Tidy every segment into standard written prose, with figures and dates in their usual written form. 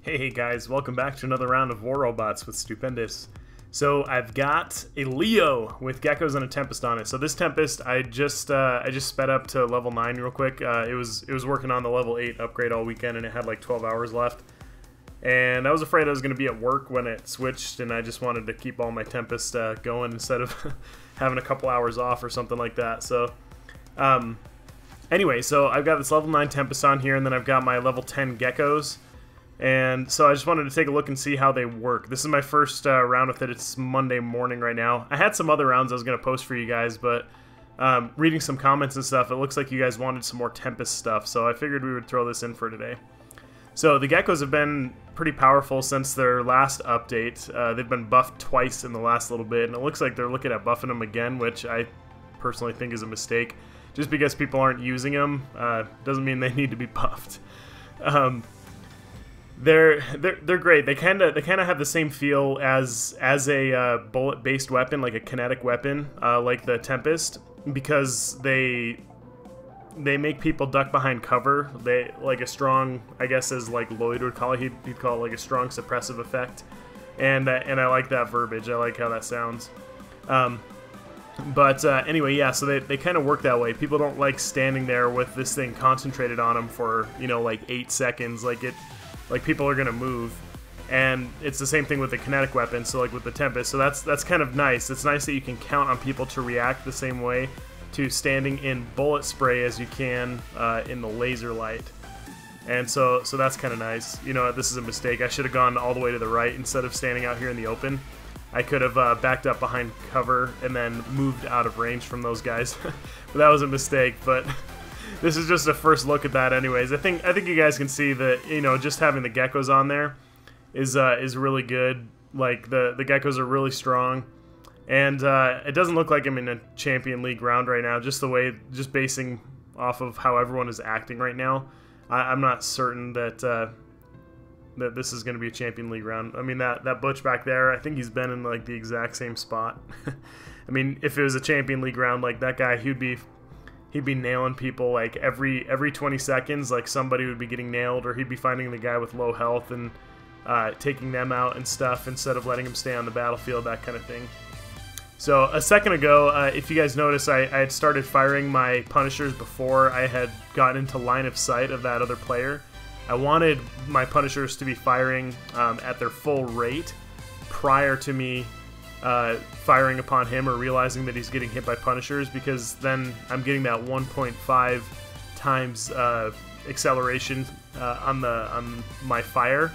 Hey guys, welcome back to another round of War Robots with Pendous. So I've got a Leo with geckos and a Tempest on it. So this Tempest, I just sped up to level 9 real quick. It was working on the level 8 upgrade all weekend, and it had like 12 hours left. And I was afraid I was going to be at work when it switched, and I just wanted to keep all my Tempest going instead of having a couple hours off or something like that. So anyway, so I've got this level 9 Tempest on here, and then I've got my level 10 geckos. And so I just wanted to take a look and see how they work. This is my first round with it. It's Monday morning right now. I had some other rounds I was going to post for you guys, but reading some comments and stuff, it looks like you guys wanted some more Tempest stuff, so I figured we would throw this in for today. So the geckos have been pretty powerful since their last update. They've been buffed twice in the last little bit, and it looks like they're looking at buffing them again, which I personally think is a mistake. Just because people aren't using them doesn't mean they need to be buffed. They're great. They kind of have the same feel as a bullet-based weapon, like a kinetic weapon, like the Tempest, because they make people duck behind cover. They like a strong, I guess, as like Lloyd would call it. He'd call it like a strong suppressive effect, and I like that verbiage. I like how that sounds. Anyway, yeah. So they kind of work that way. People don't like standing there with this thing concentrated on them for like 8 seconds, like people are gonna move, and it's the same thing with the kinetic weapon. So like with the Tempest, so that's kind of nice. It's nice that you can count on people to react the same way to standing in bullet spray as you can in the laser light, and so that's kind of nice. You know, this is a mistake. I should have gone all the way to the right instead of standing out here in the open. I could have backed up behind cover and then moved out of range from those guys, but that was a mistake. But this is just a first look at that anyways. I think you guys can see that, just having the geckos on there is really good. Like the geckos are really strong, and it doesn't look like I'm in a Champion League round right now, just basing off of how everyone is acting right now. I'm not certain that that this is going to be a Champion League round. I mean, that Butch back there, I think he's been in like the exact same spot. I mean, if it was a Champion League round, like that guy, he'd be nailing people like every 20 seconds. Like somebody would be getting nailed, or he'd be finding the guy with low health and taking them out and stuff instead of letting him stay on the battlefield, that kind of thing. So a second ago, if you guys notice, I had started firing my Punishers before I had gotten into line of sight of that other player. I wanted my Punishers to be firing at their full rate prior to me firing upon him or realizing that he's getting hit by Punishers, because then I'm getting that 1.5 times acceleration on my fire,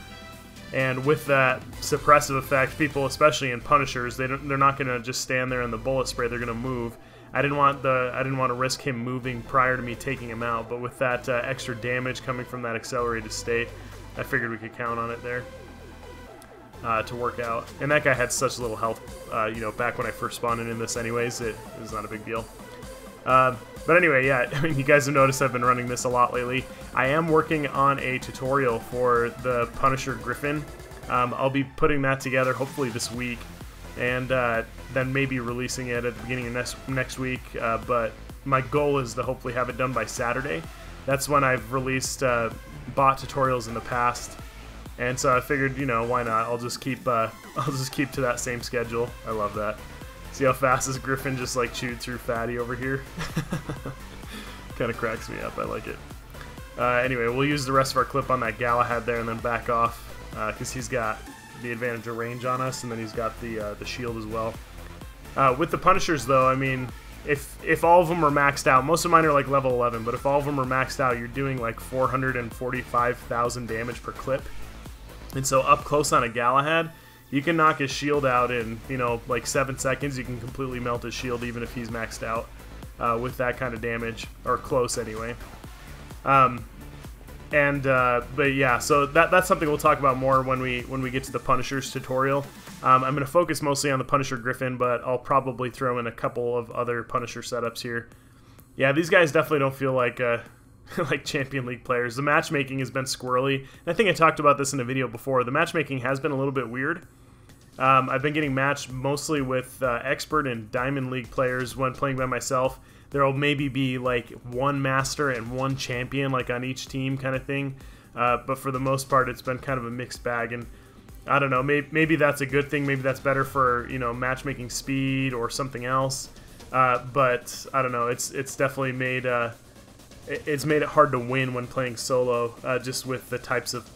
and with that suppressive effect, people, especially in Punishers, they're not going to just stand there in the bullet spray. They're going to move. I didn't want to risk him moving prior to me taking him out, but with that extra damage coming from that accelerated state, I figured we could count on it there. To work out. And that guy had such little health, back when I first spawned in this anyways, it was not a big deal. But anyway, yeah, I mean, you guys have noticed I've been running this a lot lately. I am working on a tutorial for the Punisher Griffin. I'll be putting that together hopefully this week, and then maybe releasing it at the beginning of next week, but my goal is to hopefully have it done by Saturday. That's when I've released bot tutorials in the past. And so I figured, why not? I'll just keep to that same schedule. I love that. See how fast this Griffin just like chewed through Fatty over here? Kind of cracks me up. I like it. Anyway, we'll use the rest of our clip on that Galahad there and then back off, because he's got the advantage of range on us, and then he's got the shield as well. With the Punishers though, I mean, if all of them are maxed out, most of mine are like level 11, but if all of them are maxed out, you're doing like 445,000 damage per clip. And so up close on a Galahad, you can knock his shield out in, like 7 seconds. You can completely melt his shield even if he's maxed out with that kind of damage, or close anyway. But yeah, so that's something we'll talk about more when we get to the Punishers tutorial. I'm going to focus mostly on the Punisher Griffin, but I'll probably throw in a couple of other Punisher setups here. Yeah, these guys definitely don't feel like like Champion League players. The matchmaking has been squirrely, and I think I talked about this in a video before. The matchmaking has been a little bit weird. I've been getting matched mostly with Expert and Diamond League players when playing by myself. There'll maybe be like one Master and one Champion, like on each team kind of thing. but for the most part, it's been kind of a mixed bag. And I don't know, maybe that's a good thing. Maybe that's better for, you know, matchmaking speed or something else. But I don't know. It's definitely made it hard to win when playing solo, just with the types of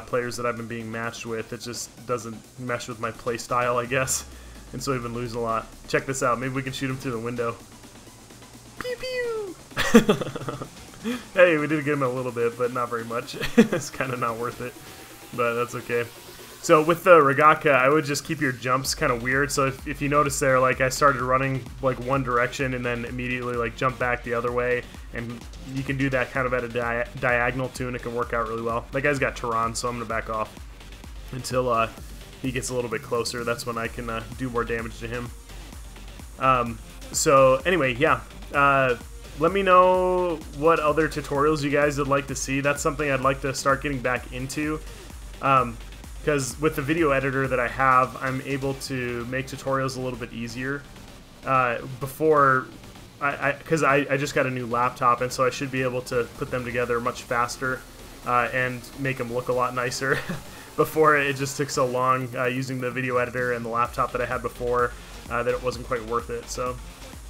players that I've been being matched with. It just doesn't mesh with my play style, I guess, and so we've been losing a lot. Check this out. Maybe we can shoot him through the window. Pew pew. Hey, we did get him a little bit, but not very much. It's kind of not worth it, but that's okay. So with the Rogatka, I would just keep your jumps kind of weird. So if you notice there, like I started running like one direction and then immediately like jump back the other way, and you can do that kind of at a diagonal too, and it can work out really well. That guy's got Tehran, so I'm gonna back off until he gets a little bit closer. That's when I can do more damage to him. So anyway, yeah. Let me know what other tutorials you guys would like to see. That's something I'd like to start getting back into. Because with the video editor that I have, I'm able to make tutorials a little bit easier. Because I just got a new laptop, and so I should be able to put them together much faster and make them look a lot nicer. Before, it just took so long using the video editor and the laptop that I had before that it wasn't quite worth it. So,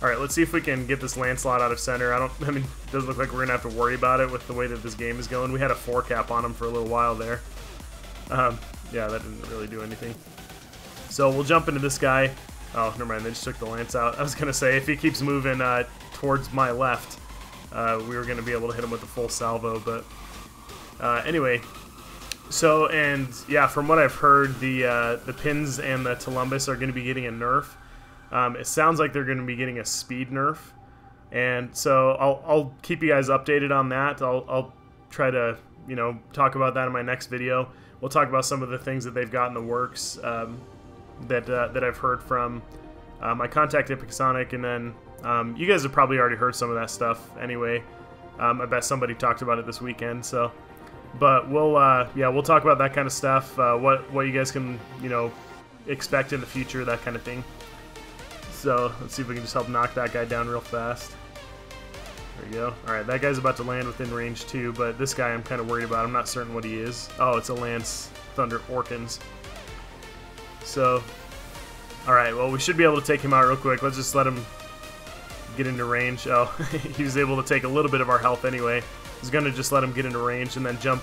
all right, let's see if we can get this Lancelot out of center. I mean, it doesn't look like we're gonna have to worry about it with the way that this game is going. We had a 4 cap on him for a little while there. Yeah, that didn't really do anything. So we'll jump into this guy. Oh, never mind, they just took the lance out. I was going to say, if he keeps moving towards my left, we were going to be able to hit him with a full salvo, but anyway. So, and yeah, from what I've heard, the pins and the Tulumbas are going to be getting a nerf. It sounds like they're going to be getting a speed nerf. And so I'll keep you guys updated on that. I'll try to, you know, talk about that in my next video. We'll talk about some of the things that they've got in the works that I've heard from my contact at Pixonic, and then you guys have probably already heard some of that stuff anyway. I bet somebody talked about it this weekend. So, but we'll talk about that kind of stuff. What you guys can, you know, expect in the future, that kind of thing. So let's see if we can just help knock that guy down real fast. There you go. Alright, that guy's about to land within range too, but this guy I'm kind of worried about. I'm not certain what he is. Oh, it's a Lance Thunder Orkans. So, alright, well, we should be able to take him out real quick. Let's just let him get into range. Oh, he was able to take a little bit of our health anyway. I was going to just let him get into range and then jump.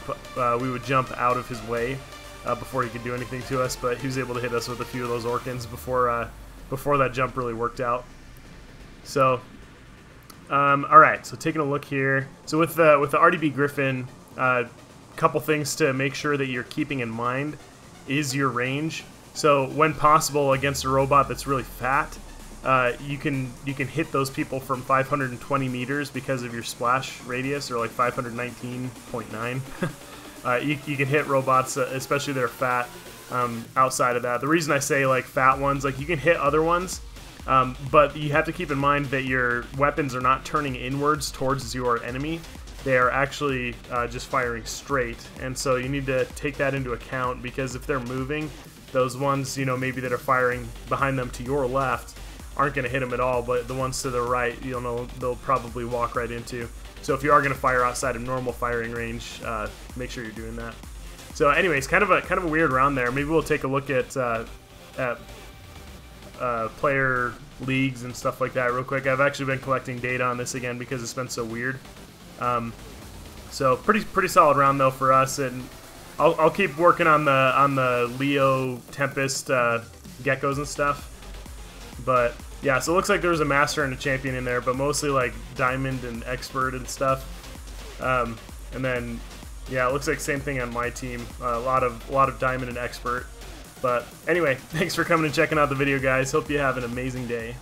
We would jump out of his way before he could do anything to us, but he was able to hit us with a few of those Orkans before that jump really worked out. So, alright, so taking a look here. So with the RDB Griffin, couple things to make sure that you're keeping in mind is your range. So when possible against a robot that's really fat, you can hit those people from 520 meters because of your splash radius, or like 519.9. You can hit robots, especially that are fat, outside of that. The reason I say like fat ones, like you can hit other ones, but you have to keep in mind that your weapons are not turning inwards towards your enemy. They are actually just firing straight, and so you need to take that into account, because if they're moving, those ones, you know, maybe that are firing behind them to your left aren't going to hit them at all, but the ones to the right, you'll know, they'll probably walk right into. So if you are going to fire outside of normal firing range, make sure you're doing that. So anyways, kind of a weird round there. Maybe we'll take a look at player leagues and stuff like that real quick. I've actually been collecting data on this again because it's been so weird. So pretty solid round though for us, and I'll keep working on the Leo Tempest gekkos and stuff. But yeah, so it looks like there was a master and a champion in there, but mostly like diamond and expert and stuff. And then yeah, it looks like same thing on my team. A lot of diamond and expert. But anyway, thanks for coming and checking out the video, guys. Hope you have an amazing day.